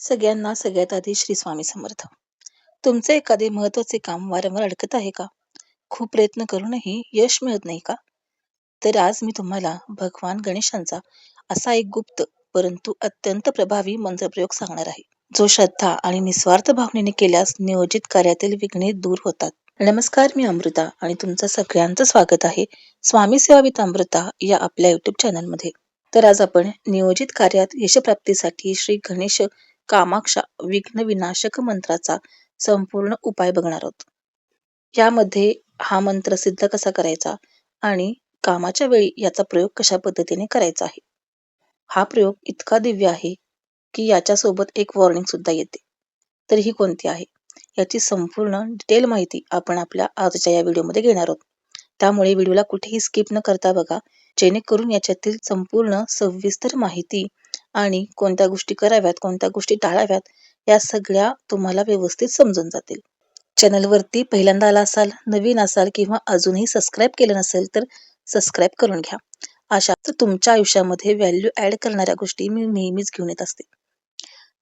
सगळ्यांना सगळ्यात आधी श्री स्वामी समर्थ. तुमचे एखादे महत्वाचे काम वारंवार अडकत आहे का? खूप प्रयत्न करूनही यश मिळत नाही का? तर आज मी तुम्हाला भगवान गणेशांचा असा एक गुप्त परंतु अत्यंत प्रभावी मंत्रप्रयोग सांगणार आहे, जो श्रद्धा आणि निस्वार्थ भावनेने केल्यास नियोजित कार्यातील विघ्ने दूर होतात. नमस्कार, मी अमृता आणि तुमचं सगळ्यांचं स्वागत आहे स्वामी सेवा विथ अमृता या आपल्या युट्यूब चॅनलमध्ये. तर आज आपण नियोजित कार्यात यशप्राप्तीसाठी श्री गणेश कामाक्षा विघ्न विनाशक मंत्राचा संपूर्ण उपाय बघणार आहोत. यामध्ये हा मंत्र सिद्ध कसा करायचा आणि कामाच्या वेळी याचा प्रयोग कशा पद्धतीने करायचा आहे. हा प्रयोग इतका दिव्य आहे की याच्यासोबत एक वॉर्निंग सुद्धा येते. तर ही कोणती आहे याची संपूर्ण डिटेल माहिती आपण आपल्या आजच्या या व्हिडिओमध्ये घेणार आहोत. त्यामुळे व्हिडिओला कुठेही स्किप न करता बघा, जेणेकरून याच्यातील संपूर्ण सविस्तर माहिती आणि कोणत्या गोष्टी कराव्यात, कोणत्या गोष्टी टाळाव्यात, या सगळ्या तुम्हाला व्यवस्थित समजून जातील. चॅनलवरती पहिल्यांदा आला असाल, नवीन असाल किंवा अजूनही सबस्क्राईब केलं नसेल तर सबस्क्राईब करून घ्या. अशा तुमच्या आयुष्यामध्ये व्हॅल्यू ऍड करणाऱ्या गोष्टी मी नेहमीच घेऊन येत असते.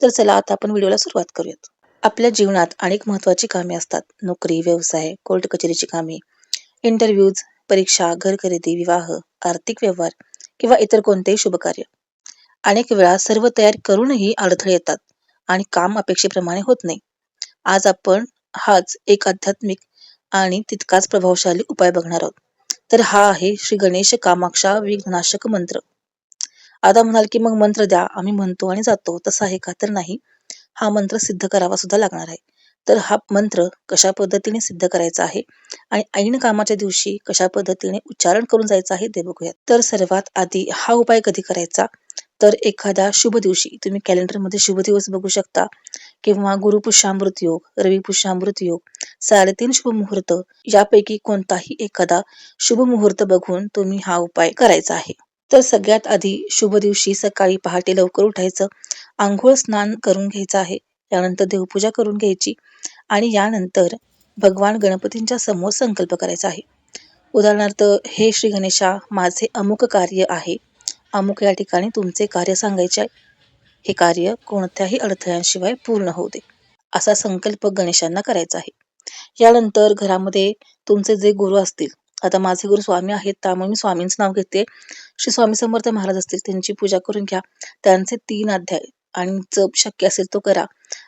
तर चला आता आपण व्हिडिओला सुरुवात करूयात. आपल्या जीवनात अनेक महत्वाची कामे असतात. नोकरी, व्यवसाय, कोर्ट कचेरीची कामे, इंटरव्ह्यूज, परीक्षा, घर खरेदी, विवाह, आर्थिक व्यवहार किंवा इतर कोणतेही शुभकार्य. अनेक वेळा सर्व तयारी करूनही अडथळे येतात आणि काम अपेक्षेप्रमाणे होत नाही. आज आपण हाच एक आध्यात्मिक आणि तितकाच प्रभावशाली उपाय बघणार आहोत. तर हा आहे श्री गणेश कामाक्षा विघ्ननाशक मंत्र. आता म्हणाल की मग मंत्र द्या, आम्ही म्हणतो आणि जातो, तसं आहे का? तर नाही, हा मंत्र सिद्ध करावा सुद्धा लागणार आहे. तर हा मंत्र कशा पद्धतीने सिद्ध करायचा आहे आणि ऐन कामाच्या दिवशी कशा पद्धतीने उच्चारण करून जायचं आहे ते बघूयात. तर सर्वात आधी हा उपाय कधी करायचा, तर एखाद्या शुभ दिवशी. तुम्ही कॅलेंडरमध्ये शुभ दिवस बघू शकता किंवा गुरुपुष्यामृत योग, रविपुष्यामृत योग, 3.5 शुभ मुहूर्त यापैकी कोणताही एखादा शुभ मुहूर्त बघून तुम्ही हा उपाय करायचा आहे. तर सगळ्यात आधी शुभ दिवशी सकाळी पहाटे लवकर उठायचं, आंघोळ स्नान करून घ्यायचं आहे, त्यानंतर देवपूजा करून घ्यायची आणि यानंतर भगवान गणपतींच्या समोर संकल्प करायचा आहे. उदाहरणार्थ, हे श्री गणेशा, माझे अमुक कार्य आहे, अमुक या ठिकाणी तुमचे कार्य सांगायचे आहे, हे कार्य कोणत्याही अडथळ्यांशिवाय पूर्ण होऊ दे, असा संकल्प गणेशांना करायचा आहे. यानंतर घरामध्ये तुमचे जे गुरु असतील, आता माझे गुरु स्वामी आहेत त्यामुळे मी स्वामींचं नाव घेते, श्री स्वामी समर्थ महाराज असतील त्यांची पूजा करून घ्या, त्यांचे 3 अध्याय आणि जप शक्य असेल तो करा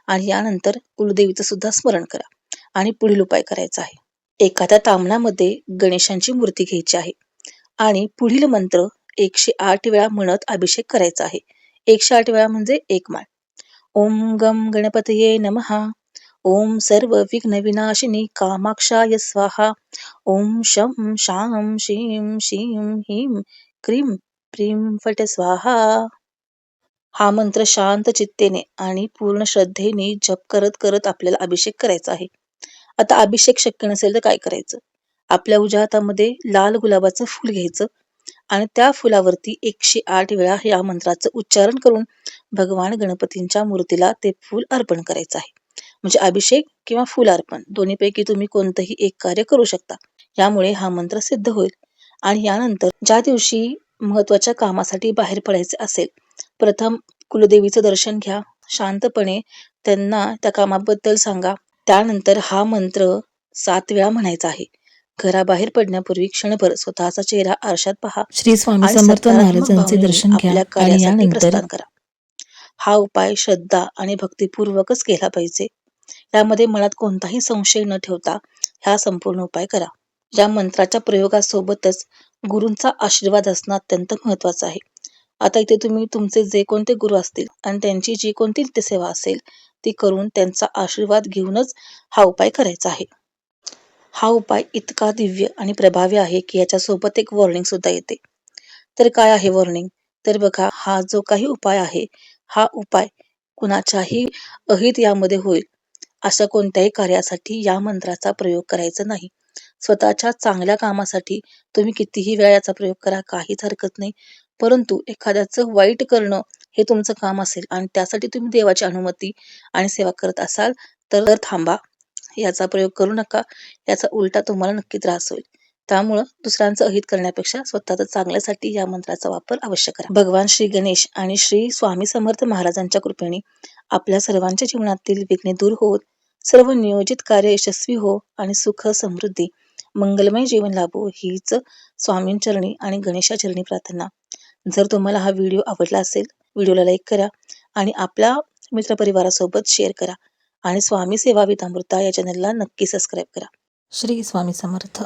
आणि यानंतर कुलदेवीचं सुद्धा स्मरण करा आणि पुढील उपाय करायचा आहे. एखाद्या तामणामध्ये गणेशांची मूर्ती घ्यायची आहे आणि पुढील मंत्र 108 वेळा म्हणत अभिषेक करायचा आहे. 108 वेळा म्हणजे एक माळ. ओम गम गणपतये नमः. ओम सर्व विघ्न विनाशिनी कामाक्षाय स्वाहा. ओम शं शां शीं शीं हीं क्रीं प्रीं फट स्वाहा. हा मंत्र शांत चित्तेने आणि पूर्ण श्रद्धेने जप करत करत आपल्याला अभिषेक करायचा आहे. आता अभिषेक शक्य नसेल तर काय करायचं? आपल्या उजव्या हातामध्ये लाल गुलाबाचं फूल घ्यायचं आणि त्या फुलावरती 108 वेळा या मंत्राचं उच्चारण करून भगवान गणपतींच्या मूर्तीला ते फूल अर्पण करायचं आहे. म्हणजे अभिषेक किंवा फूल अर्पण दोन्हीपैकी तुम्ही कोणतंही एक कार्य करू शकता. यामुळे हा मंत्र सिद्ध होईल. आणि यानंतर ज्या दिवशी महत्वाच्या कामासाठी बाहेर पडायचे असेल, प्रथम कुलदेवीचं दर्शन घ्या, शांतपणे त्यांना त्या कामाबद्दल सांगा. त्यानंतर हा मंत्र 7 वेळा म्हणायचा आहे. घराबाहेर पडण्यापूर्वी क्षणभर स्वतःचा चेहरा आरशात पहा श्री स्वामी आणि समर्थ सकारात्मक महाराजांचे भावनेने दर्शन घ्या आपल्या आणि कार्यासाठी यानंतर प्रस्थान करा. हा उपाय श्रद्धा आणि भक्तिपूर्वकच केला पाहिजे. त्यामध्ये मनात कोणताही संशय न ठेवता हा संपूर्ण उपाय करा. या मंत्राच्या प्रयोगासोबतच गुरूंचा आशीर्वाद असणं अत्यंत महत्वाचं आहे. आता इथे तुम्ही तुमचे जे कोणते गुरु असतील आणि त्यांची जी कोणती नित्यसेवा असेल ती करून त्यांचा आशीर्वाद घेऊनच हा उपाय करायचा आहे. हा उपाय इतका दिव्य आणि प्रभावी आहे की याच्यासोबत एक वॉर्निंग सुद्धा येते. तर काय आहे वॉर्निंग? तर बघा, हा जो काही उपाय आहे, हा उपाय कुणाच्याही अहित यामध्ये होईल अशा कोणत्याही कार्यासाठी या मंत्राचा प्रयोग करायचा नाही. स्वतःच्या चांगल्या कामासाठी तुम्ही कितीही वेळा याचा प्रयोग करा, काहीच हरकत नाही. परंतु एखाद्याचं वाईट करणं हे तुमचं काम असेल आणि त्यासाठी तुम्ही देवाची अनुमती आणि सेवा करत असाल तर थांबा. याचा प्रयोग करू नका. याचा उलटा तुम्हाला नक्की त्रास होईल. त्यामुळं दुसऱ्यांचं अहित करण्यापेक्षा स्वतःच्या चांगल्यासाठी या मंत्राचा वापर अवश्य करा. भगवान श्री गणेश आणि श्री स्वामी समर्थ महाराजांच्या कृपेने आपल्या सर्वांच्या जीवनातील विघ्ने दूर होत सर्व नियोजित कार्य यशस्वी हो आणि सुख समृद्धी मंगलमय जीवन लाभो हीच स्वामींचरणी आणि गणेशाचरणी प्रार्थना. जर तुम्हाला हा व्हिडिओ आवडला असेल, व्हिडिओला लाईक करा आणि आपल्या मित्रपरिवारासोबत शेअर करा आणि स्वामी सेवा विथ अमृता या चॅनलला नक्की सबस्क्राईब करा. श्री स्वामी समर्थ.